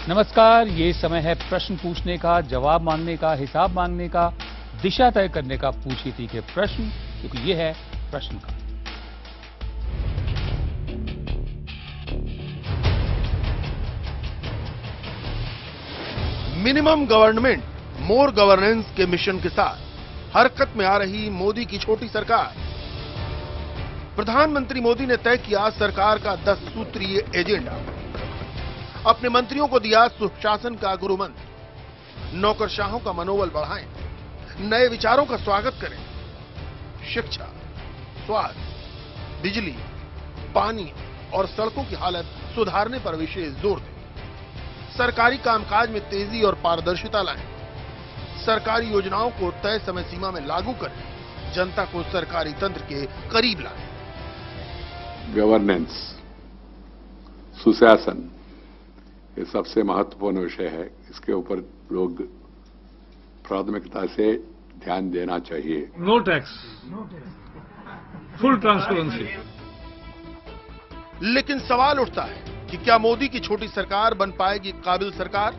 नमस्कार, ये समय है प्रश्न पूछने का, जवाब मांगने का, हिसाब मांगने का, दिशा तय करने का। पूछिए तीखे प्रश्न, क्योंकि ये है प्रश्न का। मिनिमम गवर्नमेंट मोर गवर्नेंस के मिशन के साथ हरकत में आ रही मोदी की छोटी सरकार। प्रधानमंत्री मोदी ने तय किया सरकार का 10 सूत्रीय एजेंडा। अपने मंत्रियों को दिया सुशासन का गुरुमंत्र। नौकरशाहों का मनोबल बढ़ाएं, नए विचारों का स्वागत करें। शिक्षा, स्वास्थ्य, बिजली, पानी और सड़कों की हालत सुधारने पर विशेष जोर दें। सरकारी कामकाज में तेजी और पारदर्शिता लाएं। सरकारी योजनाओं को तय समय सीमा में लागू करें। जनता को सरकारी तंत्र के करीब लाएं। गवर्नेंस, सुशासन, ये सबसे महत्वपूर्ण विषय है। इसके ऊपर लोग प्राथमिकता से ध्यान देना चाहिए। No tax, full transparency. लेकिन सवाल उठता है कि क्या मोदी की छोटी सरकार बन पाएगी काबिल सरकार?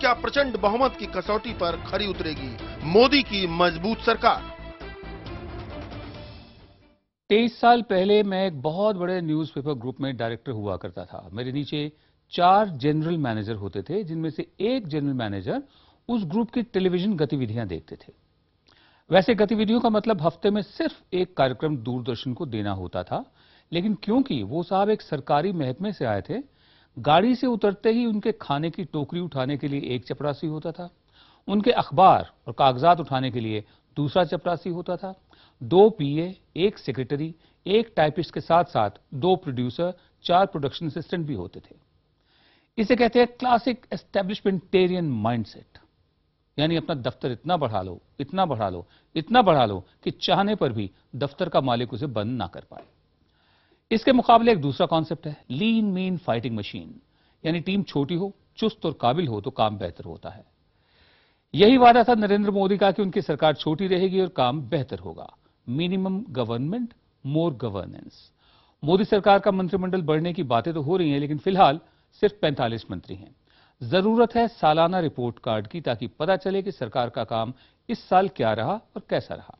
क्या प्रचंड बहुमत की कसौटी पर खरी उतरेगी मोदी की मजबूत सरकार? 23 साल पहले मैं एक बहुत बड़े न्यूज़पेपर ग्रुप में डायरेक्टर हुआ करता था। मेरे नीचे 4 जनरल मैनेजर होते थे, जिनमें से एक जनरल मैनेजर उस ग्रुप की टेलीविजन गतिविधियां देखते थे। वैसे गतिविधियों का मतलब हफ्ते में सिर्फ एक कार्यक्रम दूरदर्शन को देना होता था, लेकिन क्योंकि वो साहब एक सरकारी महकमे से आए थे, गाड़ी से उतरते ही उनके खाने की टोकरी उठाने के लिए एक चपरासी होता था, उनके अखबार और कागजात उठाने के लिए दूसरा चपरासी होता था, 2 पीए, एक सेक्रेटरी, एक टाइपिस्ट के साथ साथ 2 प्रोड्यूसर, 4 प्रोडक्शन असिस्टेंट भी होते थे। इसे कहते हैं क्लासिक एस्टेब्लिशमेंटेरियन माइंडसेट, यानी अपना दफ्तर इतना बढ़ा लो, इतना बढ़ा लो, इतना बढ़ा लो कि चाहने पर भी दफ्तर का मालिक उसे बंद ना कर पाए। इसके मुकाबले एक दूसरा कॉन्सेप्ट है, लीन मीन फाइटिंग मशीन, यानी टीम छोटी हो, चुस्त और काबिल हो तो काम बेहतर होता है। यही वादा था नरेंद्र मोदी का कि उनकी सरकार छोटी रहेगी और काम बेहतर होगा। मिनिमम गवर्नमेंट, मोर गवर्नेंस। मोदी सरकार का मंत्रिमंडल बढ़ने की बातें तो हो रही हैं, लेकिन फिलहाल सिर्फ 45 मंत्री हैं। जरूरत है सालाना रिपोर्ट कार्ड की, ताकि पता चले कि सरकार का काम इस साल क्या रहा और कैसा रहा।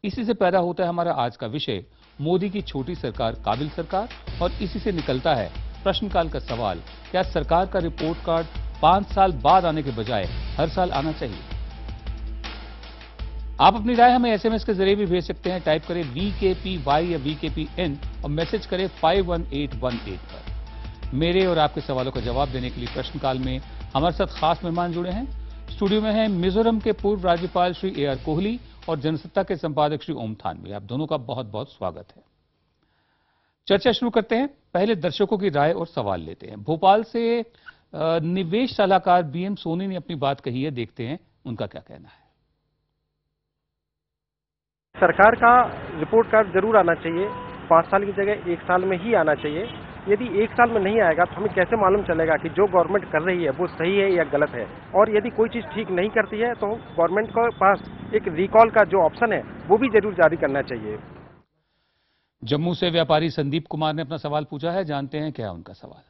इसी से पैदा होता है हमारा आज का विषय, मोदी की छोटी सरकार काबिल सरकार, और इसी से निकलता है प्रश्नकाल का सवाल, क्या सरकार का रिपोर्ट कार्ड 5 साल बाद आने के बजाय हर साल आना चाहिए? आप अपनी राय हमें एसएमएस के जरिए भी भेज सकते हैं। टाइप करें VKPY या VKPN और मैसेज करें 51818 पर। मेरे और आपके सवालों का जवाब देने के लिए प्रश्नकाल में हमारे साथ खास मेहमान जुड़े हैं। स्टूडियो में हैं मिजोरम के पूर्व राज्यपाल श्री AR कोहली और जनसत्ता के संपादक श्री ओम थानवी। आप दोनों का बहुत बहुत स्वागत है। चर्चा शुरू करते हैं। पहले दर्शकों की राय और सवाल लेते हैं। भोपाल से निवेश सलाहकार BM सोनी ने अपनी बात कही है, देखते हैं उनका क्या कहना है। सरकार का रिपोर्ट कार्ड जरूर आना चाहिए, 5 साल की जगह 1 साल में ही आना चाहिए। यदि 1 साल में नहीं आएगा तो हमें कैसे मालूम चलेगा कि जो गवर्नमेंट कर रही है वो सही है या गलत है? और यदि कोई चीज ठीक नहीं करती है तो गवर्नमेंट के पास एक रिकॉल का जो ऑप्शन है वो भी जरूर जारी करना चाहिए। जम्मू से व्यापारी संदीप कुमार ने अपना सवाल पूछा है, जानते हैं क्या उनका सवाल।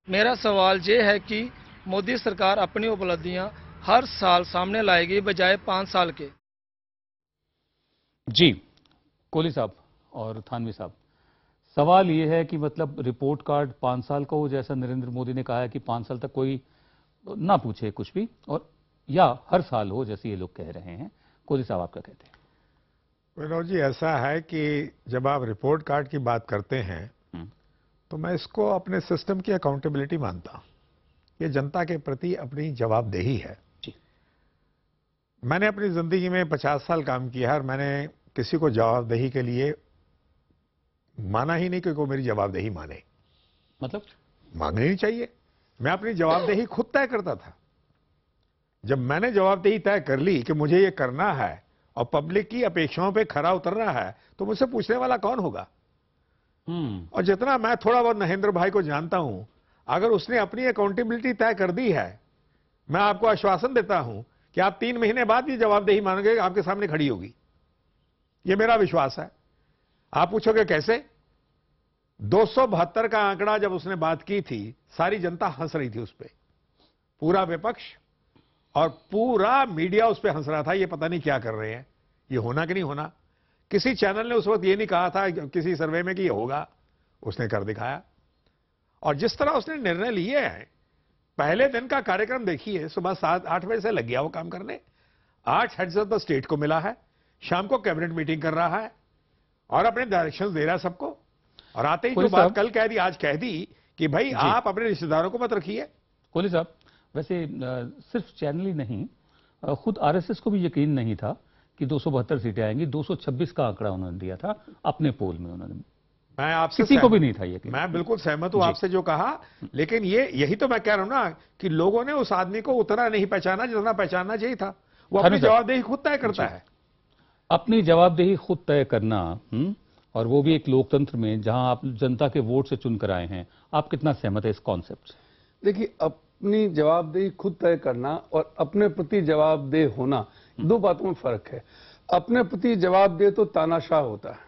मेरा सवाल ये है कि मोदी सरकार अपनी उपलब्धियां हर साल सामने लाएगी बजाय 5 साल के। जी कोहली साहब और थानवी साहब, सवाल यह है कि मतलब रिपोर्ट कार्ड 5 साल का हो, जैसा नरेंद्र मोदी ने कहा है कि 5 साल तक कोई ना पूछे कुछ भी, और या हर साल हो जैसे ये लोग कह रहे हैं। कोहली साहब आप क्या कहते हैं? विनोद जी, ऐसा है कि जब आप रिपोर्ट कार्ड की बात करते हैं तो मैं इसको अपने सिस्टम की अकाउंटेबिलिटी मानता हूं। ये जनता के प्रति अपनी जवाबदेही है। जी। मैंने अपनी जिंदगी में 50 साल काम किया है और मैंने किसी को जवाबदेही के लिए माना ही नहीं कि कोई मेरी जवाबदेही माने। मतलब मांगनी नहीं चाहिए। मैं अपनी जवाबदेही खुद तय करता था। जब मैंने जवाबदेही तय कर ली कि मुझे ये करना है और पब्लिक की अपेक्षाओं पे खरा उतरना है, तो मुझसे पूछने वाला कौन होगा? और जितना मैं थोड़ा बहुत महेंद्र भाई को जानता हूं, अगर उसने अपनी अकाउंटेबिलिटी तय कर दी है, मैं आपको आश्वासन देता हूं कि आप 3 महीने बाद ये जवाबदेही मांगोगे, आपके सामने खड़ी होगी। ये मेरा विश्वास है। आप पूछोगे कैसे? 272 का आंकड़ा जब उसने बात की थी, सारी जनता हंस रही थी उस पे, पूरा विपक्ष और पूरा मीडिया उस पे हंस रहा था, ये पता नहीं क्या कर रहे हैं, ये होना कि नहीं होना। किसी चैनल ने उस वक्त ये नहीं कहा था किसी सर्वे में कि ये होगा, उसने कर दिखाया। और जिस तरह उसने निर्णय लिए हैं, पहले दिन का कार्यक्रम देखिए, सुबह 7-8 बजे से लग गया वो काम करने, 8 हेड्स ऑफ द स्टेट को मिला है, शाम को कैबिनेट मीटिंग कर रहा है और अपने डायरेक्शंस दे रहा है सबको। और आते ही जो बात कल कह दी, आज कह दी कि भाई आप अपने रिश्तेदारों को मत रखिए। कोहली साहब, वैसे सिर्फ चैनल ही नहीं, खुद आरएसएस को भी यकीन नहीं था कि 272 सीटें आएंगी। 226 का आंकड़ा उन्होंने दिया था अपने पोल में। उन्होंने, मैं आपसे किसी को भी नहीं था यकीन। मैं बिल्कुल सहमत हूं आपसे जो कहा, लेकिन यही तो मैं कह रहा हूं ना कि लोगों ने उस आदमी को उतना नहीं पहचाना जितना पहचानना चाहिए था। वो अपनी जवाबदेही खुद तय करता है, अपनी जवाबदेही खुद तय करना, और वो भी एक लोकतंत्र में जहां आप जनता के वोट से चुनकर आए हैं। आप कितना सहमत है इस कॉन्सेप्ट से? देखिए, अपनी जवाबदेही खुद तय करना और अपने प्रति जवाबदेह होना, दो बातों में फर्क है। अपने प्रति जवाबदेह तो तानाशाह होता है,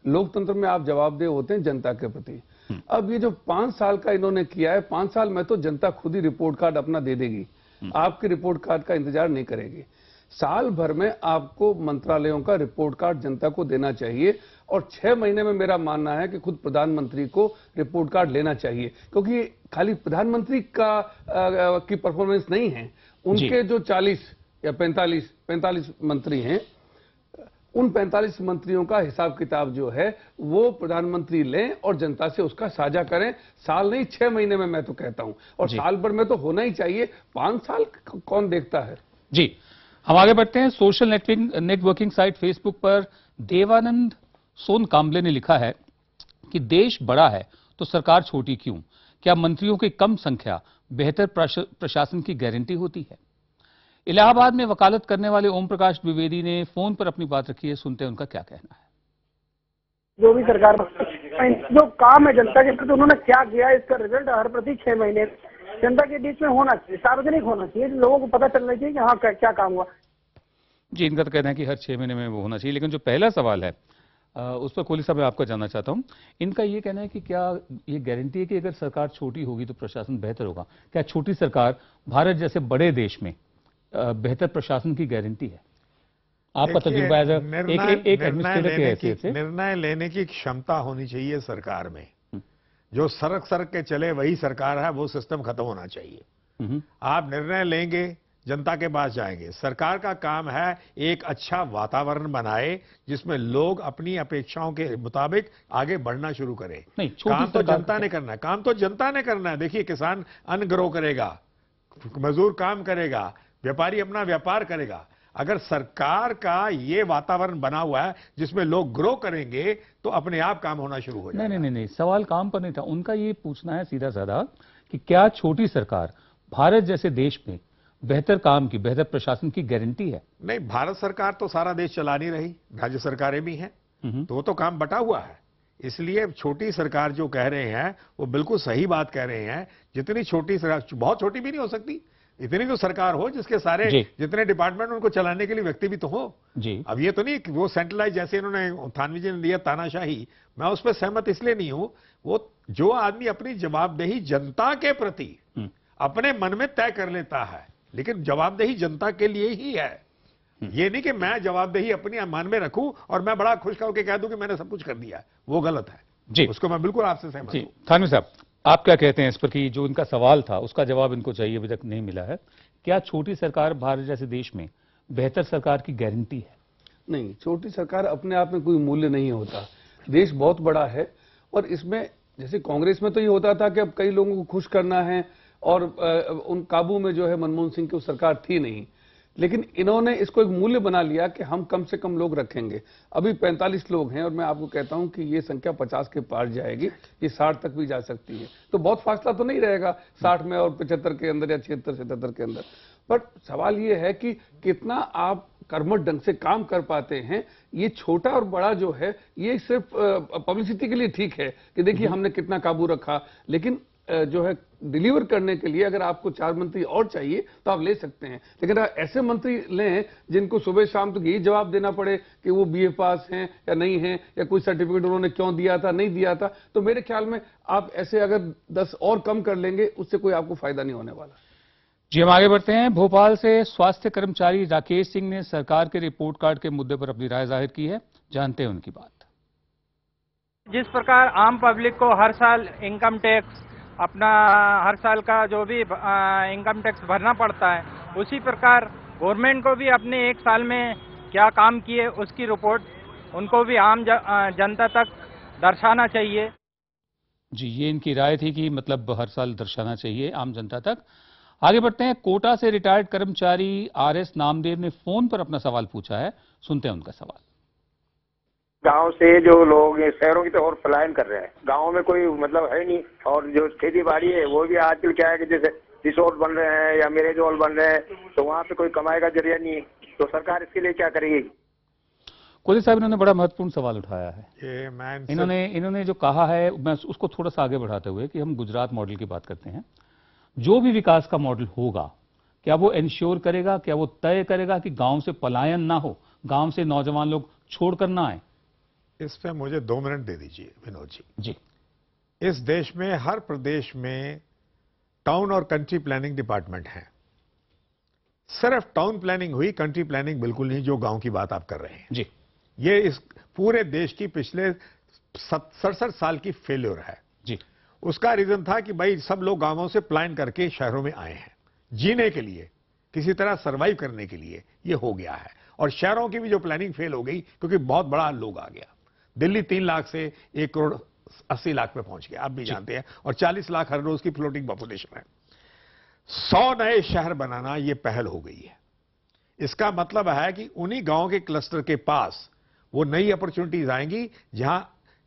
लोकतंत्र में आप जवाबदेह होते हैं जनता के प्रति। अब ये जो 5 साल का इन्होंने किया है, 5 साल में तो जनता खुद ही रिपोर्ट कार्ड अपना दे देगी, आपके रिपोर्ट कार्ड का इंतजार नहीं करेगी। साल भर में आपको मंत्रालयों का रिपोर्ट कार्ड जनता को देना चाहिए, और 6 महीने में मेरा मानना है कि खुद प्रधानमंत्री को रिपोर्ट कार्ड लेना चाहिए, क्योंकि खाली प्रधानमंत्री की परफॉर्मेंस नहीं है, उनके जो 40 या 45 मंत्री हैं, उन 45 मंत्रियों का हिसाब किताब जो है वो प्रधानमंत्री लें और जनता से उसका साझा करें। साल नहीं, 6 महीने में मैं तो कहता हूं, और साल भर में तो होना ही चाहिए। 5 साल कौन देखता है। जी, हम आगे बढ़ते हैं। सोशल नेटवर्किंग साइट फेसबुक पर देवानंद सोन कांबले ने लिखा है कि देश बड़ा है तो सरकार छोटी क्यों? क्या मंत्रियों की कम संख्या बेहतर प्रशासन की गारंटी होती है? इलाहाबाद में वकालत करने वाले ओम प्रकाश द्विवेदी ने फोन पर अपनी बात रखी है, सुनते हैं उनका क्या कहना है। जो भी सरकार जो काम है जनता के प्रति, उन्होंने क्या किया, इसका रिजल्ट हर प्रति 6 महीने जनता के बीच में होना चाहिए, सार्वजनिक होना चाहिए, लोगों को पता चलना चाहिए कि हाँ क्या काम हुआ। जी, इनका तो कहना है कि हर 6 महीने में वो होना चाहिए। लेकिन जो पहला सवाल है उस पर कोहली साहब मैं आपको जानना चाहता हूं। इनका ये कहना है कि क्या ये गारंटी है कि अगर सरकार छोटी होगी तो प्रशासन बेहतर होगा? क्या छोटी सरकार भारत जैसे बड़े देश में बेहतर प्रशासन की गारंटी है? आपका तजुर्बा एज एक एडमिनिस्ट्रेटर के हैसियत से निर्णय लेने की क्षमता होनी चाहिए सरकार में। जो सरक के चले वही सरकार है, वो सिस्टम खत्म होना चाहिए। आप निर्णय लेंगे, जनता के पास जाएंगे। सरकार का काम है एक अच्छा वातावरण बनाए जिसमें लोग अपनी अपेक्षाओं के मुताबिक आगे बढ़ना शुरू करें। नहीं, काम तो जनता ने करना है, काम तो जनता ने करना है। देखिए, किसान अन्न ग्रो करेगा, मजदूर काम करेगा, व्यापारी अपना व्यापार करेगा। अगर सरकार का ये वातावरण बना हुआ है जिसमें लोग ग्रो करेंगे तो अपने आप काम होना शुरू हो जाएगा। नहीं, सवाल काम पर नहीं था। उनका ये पूछना है सीधा साधा कि क्या छोटी सरकार भारत जैसे देश में बेहतर काम की, बेहतर प्रशासन की गारंटी है? नहीं, भारत सरकार तो सारा देश चला नहीं रही, राज्य सरकारें भी हैं, तो वो तो काम बटा हुआ है। इसलिए छोटी सरकार जो कह रहे हैं वो बिल्कुल सही बात कह रहे हैं। जितनी छोटी सरकार, बहुत छोटी भी नहीं हो सकती, इतनी तो सरकार हो जिसके सारे जितने डिपार्टमेंट उनको चलाने के लिए व्यक्ति भी तो हो। जी, अब ये तो नहीं कि वो सेंट्रलाइज, जैसे इन्होंने थानवी जी ने दिया तानाशाही, मैं उस पर सहमत इसलिए नहीं हूं। वो जो आदमी अपनी जवाबदेही जनता के प्रति अपने मन में तय कर लेता है, लेकिन जवाबदेही जनता के लिए ही है। ये नहीं कि मैं जवाबदेही अपनी मन में रखूं और मैं बड़ा खुश होकर कह दूं कि मैंने सब कुछ कर दिया, वो गलत है। जी, उसको मैं बिल्कुल आपसे सहमत हूं। थानवी साहब, आप क्या कहते हैं इस पर कि जो इनका सवाल था उसका जवाब इनको चाहिए, अभी तक नहीं मिला है। क्या छोटी सरकार भारत जैसे देश में बेहतर सरकार की गारंटी है? नहीं, छोटी सरकार अपने आप में कोई मूल्य नहीं होता। देश बहुत बड़ा है और इसमें जैसे कांग्रेस में तो ये होता था कि अब कई लोगों को खुश करना है, और उन काबू में जो है मनमोहन सिंह की सरकार थी नहीं, लेकिन इन्होंने इसको एक मूल्य बना लिया कि हम कम से कम लोग रखेंगे। अभी 45 लोग हैं और मैं आपको कहता हूं कि ये संख्या 50 के पार जाएगी, ये 60 तक भी जा सकती है। तो बहुत फासला तो नहीं रहेगा 60 में और 75 के अंदर या 76-77 के अंदर। बट सवाल ये है कि कितना आप कर्मठ ढंग से काम कर पाते हैं। ये छोटा और बड़ा जो है ये सिर्फ पब्लिसिटी के लिए ठीक है कि देखिए हमने कितना काबू रखा, लेकिन जो है डिलीवर करने के लिए अगर आपको 4 मंत्री और चाहिए तो आप ले सकते हैं, लेकिन ऐसे मंत्री लें जिनको सुबह शाम तक यही जवाब देना पड़े कि वो बीए पास हैं या नहीं हैं, या कोई सर्टिफिकेट उन्होंने क्यों दिया था नहीं दिया था, तो मेरे ख्याल में आप ऐसे अगर 10 और कम कर लेंगे उससे कोई आपको फायदा नहीं होने वाला। जी, हम आगे बढ़ते हैं। भोपाल से स्वास्थ्य कर्मचारी राकेश सिंह ने सरकार के रिपोर्ट कार्ड के मुद्दे पर अपनी राय जाहिर की है, जानते हैं उनकी बात। जिस प्रकार आम पब्लिक को हर साल इनकम टैक्स अपना हर साल का जो भी इनकम टैक्स भरना पड़ता है, उसी प्रकार गवर्नमेंट को भी अपने 1 साल में क्या काम किए उसकी रिपोर्ट उनको भी आम जनता तक दर्शाना चाहिए। जी, ये इनकी राय थी कि मतलब हर साल दर्शाना चाहिए आम जनता तक। आगे बढ़ते हैं। कोटा से रिटायर्ड कर्मचारी आरएस नामदेव ने फोन पर अपना सवाल पूछा है, सुनते हैं उनका सवाल। गांव से जो लोग शहरों की तो और पलायन कर रहे हैं, गांव में कोई मतलब है नहीं, और जो खेती बाड़ी है वो भी आजकल क्या है कि जैसे रिसोर्ट बन रहे हैं या मेरेज हॉल बन रहे हैं, तो वहाँ पे कोई कमाई का जरिया नहीं है, तो सरकार इसके लिए क्या करेगी? कोहली साहब, इन्होंने बड़ा महत्वपूर्ण सवाल उठाया है। इन्होंने जो कहा है, मैं उसको थोड़ा सा आगे बढ़ाते हुए कि हम गुजरात मॉडल की बात करते हैं। जो भी विकास का मॉडल होगा, क्या वो इंश्योर करेगा, क्या वो तय करेगा कि गांव से पलायन ना हो, गांव से नौजवान लोग छोड़कर ना आए? इस पे मुझे 2 मिनट दे दीजिए विनोद जी। जी, इस देश में हर प्रदेश में टाउन और कंट्री प्लानिंग डिपार्टमेंट है। सिर्फ टाउन प्लानिंग हुई, कंट्री प्लानिंग बिल्कुल नहीं, जो गांव की बात आप कर रहे हैं। जी, ये इस पूरे देश की पिछले 67 साल की फेल्योर है। जी, उसका रीजन था कि भाई सब लोग गांवों से प्लान करके शहरों में आए हैं जीने के लिए, किसी तरह सरवाइव करने के लिए। ये हो गया है, और शहरों की भी जो प्लानिंग फेल हो गई क्योंकि बहुत बड़ा लोग आ गया। दिल्ली 3 लाख से 1 करोड़ 80 लाख पे पहुंच गया, आप भी जानते हैं, और 40 लाख हर रोज की फ्लोटिंग पॉपुलेशन है। 100 नए शहर बनाना ये पहल हो गई है। इसका मतलब है कि उन्हीं गांव के क्लस्टर के पास वो नई अपॉर्चुनिटीज आएंगी, जहां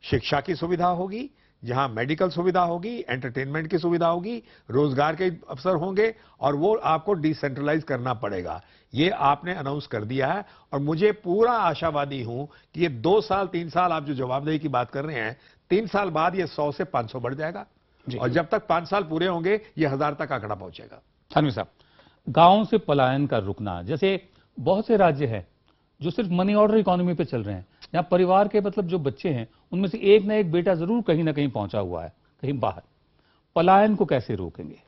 शिक्षा की सुविधा होगी, जहां मेडिकल सुविधा होगी, एंटरटेनमेंट की सुविधा होगी, रोजगार के अवसर होंगे, और वो आपको डिसेंट्रलाइज करना पड़ेगा। ये आपने अनाउंस कर दिया है, और मुझे पूरा आशावादी हूं कि ये 2 साल 3 साल आप जो जवाबदेही की बात कर रहे हैं, 3 साल बाद ये 100 से 500 बढ़ जाएगा, और जब तक 5 साल पूरे होंगे ये 1000 तक आंकड़ा पहुंचेगा। थानवी साहब, गांव से पलायन का रुकना, जैसे बहुत से राज्य हैं जो सिर्फ मनी ऑर्डर इकोनॉमी पे चल रहे हैं, यहाँ परिवार के मतलब जो बच्चे हैं उनमें से एक ना एक बेटा जरूर कहीं ना कहीं पहुंचा हुआ है, कहीं बाहर। पलायन को कैसे रोकेंगे?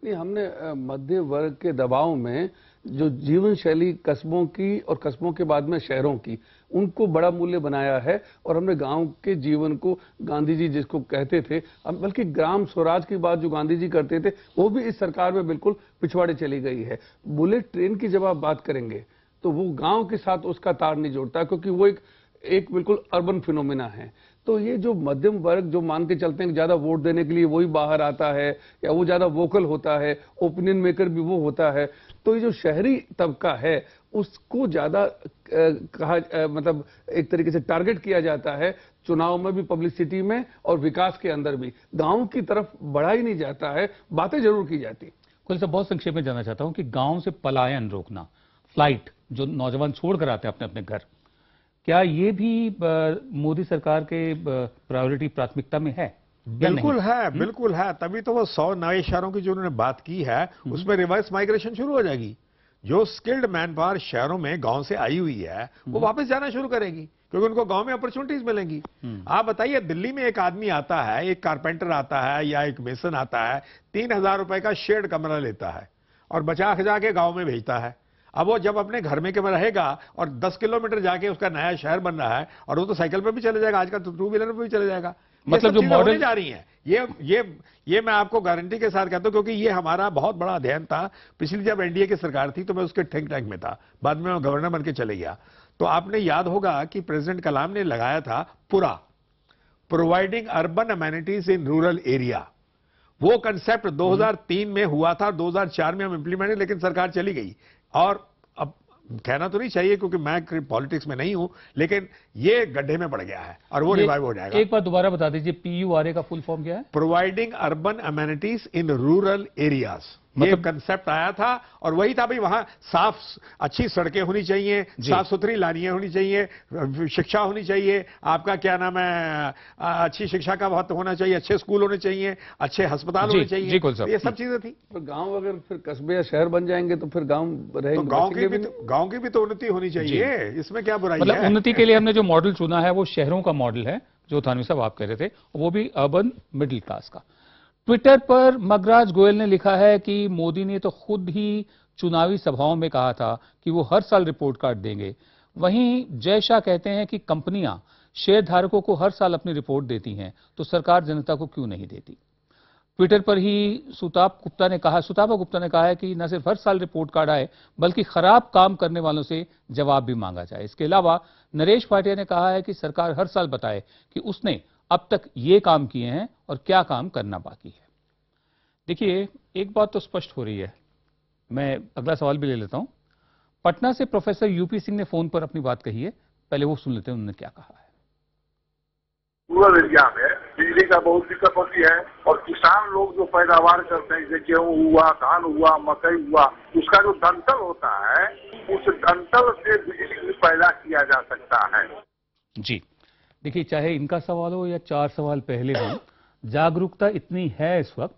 नहीं, हमने मध्य वर्ग के दबाव में जो जीवन शैली कस्बों की और कस्बों के बाद में शहरों की, उनको बड़ा मूल्य बनाया है, और हमने गांव के जीवन को, गांधी जी जिसको कहते थे, बल्कि ग्राम स्वराज की बात जो गांधी जी करते थे, वो भी इस सरकार में बिल्कुल पिछवाड़े चली गई है। बुलेट ट्रेन की जब आप बात करेंगे तो वो गांव के साथ उसका तार नहीं जोड़ता, क्योंकि वो एक बिल्कुल अर्बन फिनोमिना है। तो ये जो मध्यम वर्ग जो मान के चलते हैं कि ज्यादा वोट देने के लिए वही बाहर आता है या वो ज्यादा वोकल होता है, ओपिनियन मेकर भी वो होता है, तो ये जो शहरी तबका है उसको ज्यादा मतलब एक तरीके से टारगेट किया जाता है, चुनाव में भी, पब्लिसिटी में, और विकास के अंदर भी। गांव की तरफ बढ़ा ही नहीं जाता है, बातें जरूर की जाती। कुल से बहुत संक्षेप में जानना चाहता हूं कि गांव से पलायन रोकना, फ्लाइट जो नौजवान छोड़कर आते हैं अपने अपने घर, क्या ये भी मोदी सरकार के प्रायोरिटी, प्राथमिकता में है? बिल्कुल है, बिल्कुल है। तभी तो वो 100 नए शहरों की जो उन्होंने बात की है, उसमें रिवर्स माइग्रेशन शुरू हो जाएगी। जो स्किल्ड मैन पावर शहरों में गांव से आई हुई है वो वापस जाना शुरू करेगी, क्योंकि उनको गांव में अपॉर्चुनिटीज मिलेंगी। आप बताइए, दिल्ली में एक आदमी आता है, एक कारपेंटर आता है या एक मेसन आता है, 3000 रुपए का शेड कमरा लेता है और बचा खचा के गांव में भेजता है। अब वो जब अपने घर में के रहेगा और 10 किलोमीटर जाके उसका नया शहर बन रहा है, और वो तो साइकिल पे भी चले जाएगा, आजकल तो 2 व्हीलर पे भी चले जाएगा। मतलब जो मॉडल जा रही है, ये मैं आपको गारंटी के साथ कहता हूं, क्योंकि ये हमारा बहुत बड़ा अध्ययन था। पिछली जब एनडीए की सरकार थी तो मैं उसके थिंक टैंक में था, बाद में मैं गवर्नर बन के चले गया। तो आपने याद होगा कि प्रेसिडेंट कलाम ने लगाया था पूरा providing urban amenities in rural area. वो कंसेप्ट 2003 में हुआ था, 2004 में हम इंप्लीमेंट, लेकिन सरकार चली गई। और अब कहना तो नहीं चाहिए क्योंकि मैं पॉलिटिक्स में नहीं हूं, लेकिन ये गड्ढे में पड़ गया है और वो रिवाइव हो जाएगा। एक बार दोबारा बता दीजिए, PURA का फुल फॉर्म क्या है? Providing urban amenities in rural areas. ये कंसेप्ट आया था और वही था भाई, वहां साफ अच्छी सड़कें होनी चाहिए, साफ सुथरी लानियां होनी चाहिए, शिक्षा होनी चाहिए, आपका क्या नाम है, अच्छी शिक्षा का बहुत होना चाहिए, अच्छे स्कूल होने चाहिए, अच्छे अस्पताल होने चाहिए, ये सब चीजें थी। पर गांव अगर फिर कस्बे या शहर बन जाएंगे तो फिर गांव रहेंगे, तो गांव की भी तो उन्नति होनी चाहिए, इसमें क्या बुराई है? मतलब उन्नति के लिए हमने जो मॉडल चुना है वो शहरों का मॉडल है, जो थानवी साहब आप कह रहे थे, वो भी अर्बन मिडिल क्लास का। ट्विटर पर मगराज गोयल ने लिखा है कि मोदी ने तो खुद ही चुनावी सभाओं में कहा था कि वो हर साल रिपोर्ट कार्ड देंगे। वहीं जय शाह कहते हैं कि कंपनियां शेयर धारकों को हर साल अपनी रिपोर्ट देती हैं, तो सरकार जनता को क्यों नहीं देती। ट्विटर पर ही सुताप गुप्ता ने कहा है कि न सिर्फ हर साल रिपोर्ट कार्ड आए, बल्कि खराब काम करने वालों से जवाब भी मांगा जाए। इसके अलावा नरेश भाटिया ने कहा है कि सरकार हर साल बताए कि उसने अब तक ये काम किए हैं और क्या काम करना बाकी है। देखिए, एक बात तो स्पष्ट हो रही है, मैं अगला सवाल भी ले लेता हूं। पटना से प्रोफेसर यूपी सिंह ने फोन पर अपनी बात कही है, पहले वो सुन लेते हैं उन्होंने क्या कहा है। रूरल एरिया में बिजली का बहुत दिक्कत होती है और किसान लोग जो पैदावार करते हैं, जैसे गेहूं हुआ, धान हुआ, मकई हुआ, उसका जो डंठल होता है, उस डंठल से बिजली पैदा किया जा सकता है। जी देखिए, चाहे इनका सवाल हो या 4 सवाल पहले हो, जागरूकता इतनी है इस वक्त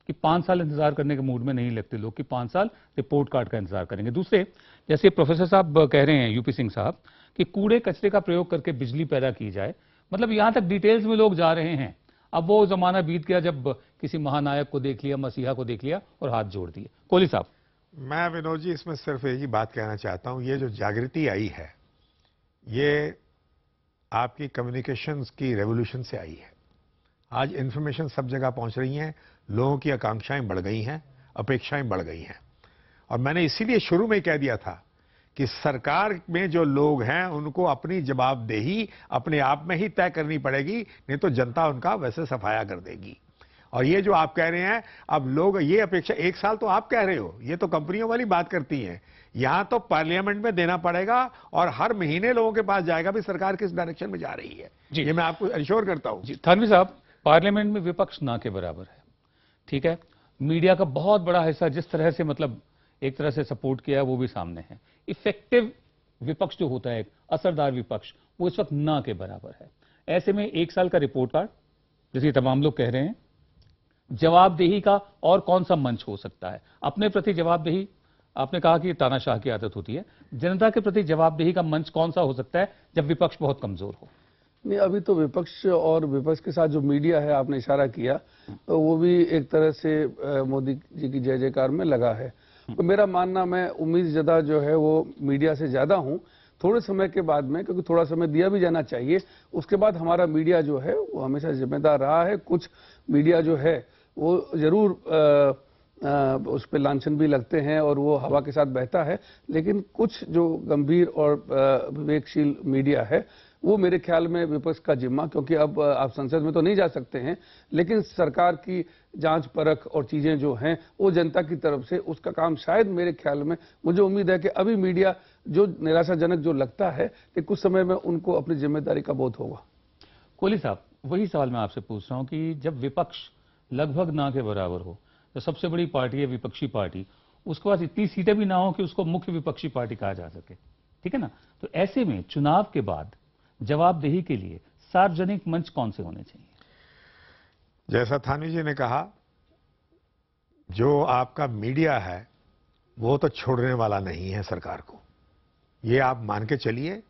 कि 5 साल इंतजार करने के मूड में नहीं लगते लोग कि 5 साल रिपोर्ट कार्ड का इंतजार करेंगे। दूसरे, जैसे प्रोफेसर साहब कह रहे हैं, यूपी सिंह साहब, कि कूड़े कचरे का प्रयोग करके बिजली पैदा की जाए, मतलब यहां तक डिटेल्स में लोग जा रहे हैं। अब वो जमाना बीत गया जब किसी महानायक को देख लिया, मसीहा को देख लिया और हाथ जोड़ दिए। कोहली साहब। मैं विनोद जी इसमें सिर्फ एक ही बात कहना चाहता हूं, ये जो जागृति आई है ये आपकी कम्युनिकेशंस की रेवोल्यूशन से आई है। आज इंफॉर्मेशन सब जगह पहुंच रही हैं, लोगों की आकांक्षाएं बढ़ गई हैं, अपेक्षाएं बढ़ गई हैं। और मैंने इसीलिए शुरू में कह दिया था कि सरकार में जो लोग हैं उनको अपनी जवाबदेही अपने आप में ही तय करनी पड़ेगी, नहीं तो जनता उनका वैसे सफाया कर देगी। और ये जो आप कह रहे हैं, अब लोग ये अपेक्षा, 1 साल तो आप कह रहे हो, ये तो कंपनियों वाली बात करती हैं, यहां तो पार्लियामेंट में देना पड़ेगा और हर महीने लोगों के पास जाएगा भी सरकार किस डायरेक्शन में जा रही है। ये मैं आपको इंश्योर करता हूं। थानवी साहब, पार्लियामेंट में विपक्ष ना के बराबर है, ठीक है। मीडिया का बहुत बड़ा हिस्सा जिस तरह से, मतलब एक तरह से सपोर्ट किया है, वो भी सामने है। इफेक्टिव विपक्ष जो होता है, असरदार विपक्ष, वो इस वक्त ना के बराबर है। ऐसे में 1 साल का रिपोर्ट कार्ड, जैसे तमाम लोग कह रहे हैं, जवाबदेही का और कौन सा मंच हो सकता है? अपने प्रति जवाबदेही, आपने कहा कि तानाशाह की आदत होती है, जनता के प्रति जवाबदेही का मंच कौन सा हो सकता है जब विपक्ष बहुत कमजोर हो? नहीं, अभी तो विपक्ष और विपक्ष के साथ जो मीडिया है, आपने इशारा किया, तो वो भी एक तरह से मोदी जी की जय जयकार में लगा है। तो मेरा मानना, मैं उम्मीद ज़्यादा जो है वो मीडिया से ज़्यादा हूँ थोड़े समय के बाद में, क्योंकि थोड़ा समय दिया भी जाना चाहिए। उसके बाद हमारा मीडिया जो है वो हमेशा जिम्मेदार रहा है। कुछ मीडिया जो है वो जरूर उस पर लांछन भी लगते हैं और वो हवा के साथ बहता है, लेकिन कुछ जो गंभीर और विवेकशील मीडिया है वो मेरे ख्याल में विपक्ष का जिम्मा, क्योंकि अब आप संसद में तो नहीं जा सकते हैं, लेकिन सरकार की जांच परख और चीजें जो हैं वो जनता की तरफ से, उसका काम शायद मेरे ख्याल में, मुझे उम्मीद है कि अभी मीडिया जो निराशाजनक जो लगता है कि कुछ समय में उनको अपनी जिम्मेदारी का बोध होगा। कोहली साहब, वही सवाल मैं आपसे पूछ रहा हूं कि जब विपक्ष लगभग ना के बराबर हो, तो सबसे बड़ी पार्टी है विपक्षी पार्टी, उसके पास इतनी सीटें भी ना हो कि उसको मुख्य विपक्षी पार्टी कहा जा सके, ठीक है ना, तो ऐसे में चुनाव के बाद जवाबदेही के लिए सार्वजनिक मंच कौन से होने चाहिए? जैसा थानवी जी ने कहा, जो आपका मीडिया है वो तो छोड़ने वाला नहीं है सरकार को, ये आप मान के चलिए।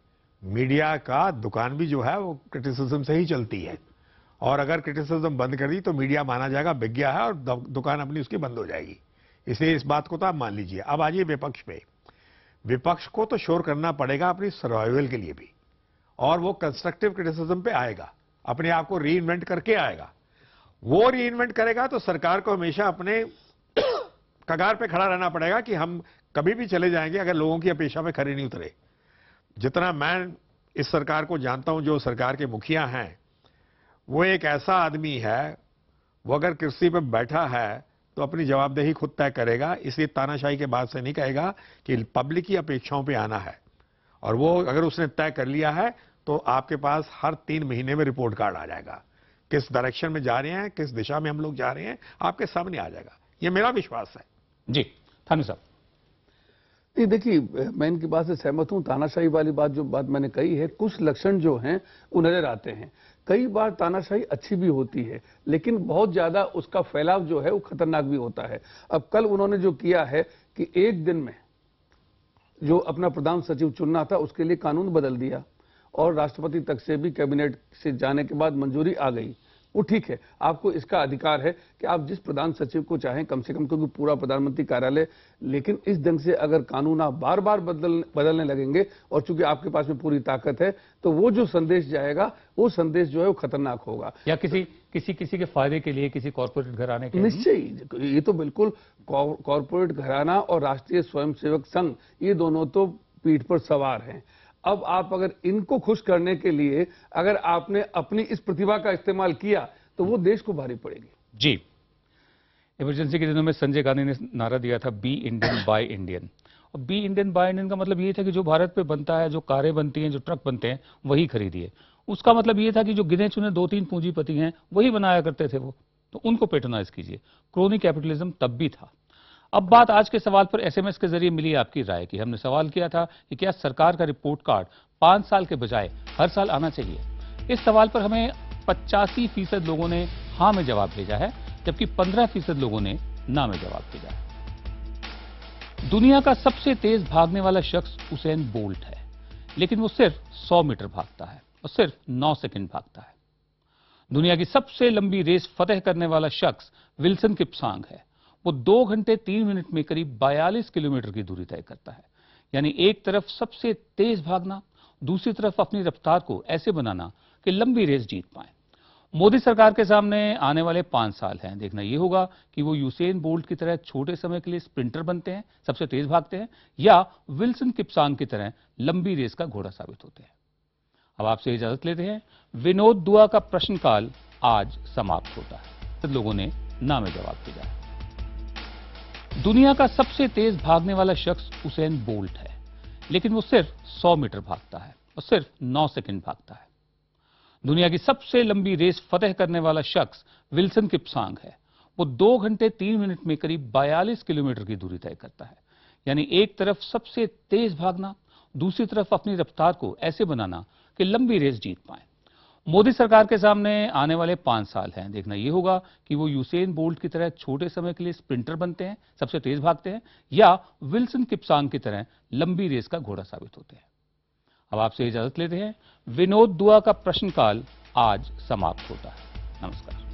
मीडिया का दुकान भी जो है वो क्रिटिसिज्म से ही चलती है, और अगर क्रिटिसिज्म बंद कर दी तो मीडिया माना जाएगा बिक गया है और दुकान अपनी उसकी बंद हो जाएगी। इसलिए इस बात को तो आप मान लीजिए। अब आइए विपक्ष पे। विपक्ष को तो शोर करना पड़ेगा अपनी सर्वाइवल के लिए भी, और वो कंस्ट्रक्टिव क्रिटिसिज्म पे आएगा, अपने आप को रीइन्वेंट करके आएगा। वो रीइन्वेंट करेगा तो सरकार को हमेशा अपने कगार पे खड़ा रहना पड़ेगा कि हम कभी भी चले जाएंगे अगर लोगों की अपेक्षा पे खरे नहीं उतरे। जितना मैं इस सरकार को जानता हूं, जो सरकार के मुखिया हैं, वो एक ऐसा आदमी है, वो अगर कुर्सी पे बैठा है तो अपनी जवाबदेही खुद तय करेगा। इसलिए तानाशाही के बाद से नहीं कहेगा कि पब्लिक की अपेक्षाओं पे आना है, और वो अगर उसने तय कर लिया है तो आपके पास हर 3 महीने में रिपोर्ट कार्ड आ जाएगा। किस डायरेक्शन में जा रहे हैं, किस दिशा में हम लोग जा रहे हैं, आपके सामने आ जाएगा। ये मेरा विश्वास है। जी थानवी साहब। नहीं देखिए, मैं इनकी बात से सहमत हूं। तानाशाही वाली बात मैंने कही है, कुछ लक्षण जो हैं वो नजर आते हैं। कई बार तानाशाही अच्छी भी होती है, लेकिन बहुत ज्यादा उसका फैलाव जो है वो खतरनाक भी होता है। अब कल उन्होंने जो किया है कि एक दिन में जो अपना प्रधान सचिव चुनना था उसके लिए कानून बदल दिया और राष्ट्रपति तक से भी कैबिनेट से जाने के बाद मंजूरी आ गई, वो ठीक है। आपको इसका अधिकार है कि आप जिस प्रधान सचिव को चाहें, कम से कम, क्योंकि पूरा प्रधानमंत्री कार्यालय। लेकिन इस ढंग से अगर कानून आप बार बार बदलने लगेंगे और चूंकि आपके पास में पूरी ताकत है, तो वो जो संदेश जाएगा वो संदेश जो है वो खतरनाक होगा। या किसी के फायदे के लिए, किसी कॉर्पोरेट घराने के। निश्चय, ये तो बिल्कुल कॉर्पोरेट घराना और राष्ट्रीय स्वयंसेवक संघ, ये दोनों तो पीठ पर सवार हैं। अब आप अगर इनको खुश करने के लिए अगर आपने अपनी इस प्रतिभा का इस्तेमाल किया तो वो देश को भारी पड़ेगी। जी, इमरजेंसी के दिनों में संजय गांधी ने नारा दिया था बी इंडियन बाय इंडियन। और बी इंडियन बाय इंडियन का मतलब ये था कि जो भारत पे बनता है, जो कारें बनती हैं, जो ट्रक बनते हैं, वही खरीदिए। उसका मतलब ये था कि जो गिने चुने 2-3 पूंजीपति हैं वही बनाया करते थे वो, तो उनको पेट्रोनाइज कीजिए। क्रोनी कैपिटलिज्म तब भी था। अब बात आज के सवाल पर एसएमएस के जरिए मिली आपकी राय की। हमने सवाल किया था कि क्या सरकार का रिपोर्ट कार्ड 5 साल के बजाय हर साल आना चाहिए। इस सवाल पर हमें 85% लोगों ने हां में जवाब भेजा है, जबकि 15% लोगों ने ना में जवाब भेजा है। दुनिया का सबसे तेज भागने वाला शख्स उसेन बोल्ट है, लेकिन वो सिर्फ 100 मीटर भागता है और सिर्फ 9 सेकंड भागता है। दुनिया की सबसे लंबी रेस फतेह करने वाला शख्स विल्सन किपसांग है। वो 2 घंटे 3 मिनट में करीब 42 किलोमीटर की दूरी तय करता है। यानी एक तरफ सबसे तेज भागना, दूसरी तरफ अपनी रफ्तार को ऐसे बनाना कि लंबी रेस जीत पाए। मोदी सरकार के सामने आने वाले 5 साल हैं। देखना यह होगा कि वो यूसेन बोल्ट की तरह छोटे समय के लिए स्प्रिंटर बनते हैं, सबसे तेज भागते हैं, या विल्सन किपसांग की तरह लंबी रेस का घोड़ा साबित होते हैं। अब आपसे इजाजत लेते हैं। विनोद दुआ का प्रश्नकाल आज समाप्त होता है। लोगों ने ना में जवाब दिया है। दुनिया का सबसे तेज भागने वाला शख्स उसेन बोल्ट है, लेकिन वो सिर्फ 100 मीटर भागता है और सिर्फ 9 सेकंड भागता है। दुनिया की सबसे लंबी रेस फतेह करने वाला शख्स विल्सन किपसांग है। वो 2 घंटे 3 मिनट में करीब 42 किलोमीटर की दूरी तय करता है। यानी एक तरफ सबसे तेज भागना, दूसरी तरफ अपनी रफ्तार को ऐसे बनाना कि लंबी रेस जीत पाए। मोदी सरकार के सामने आने वाले 5 साल हैं। देखना यह होगा कि वो यूसेन बोल्ट की तरह छोटे समय के लिए स्प्रिंटर बनते हैं, सबसे तेज भागते हैं, या विल्सन किपसांग की तरह लंबी रेस का घोड़ा साबित होते हैं। अब आपसे इजाजत लेते हैं। विनोद दुआ का प्रश्नकाल आज समाप्त होता है। नमस्कार।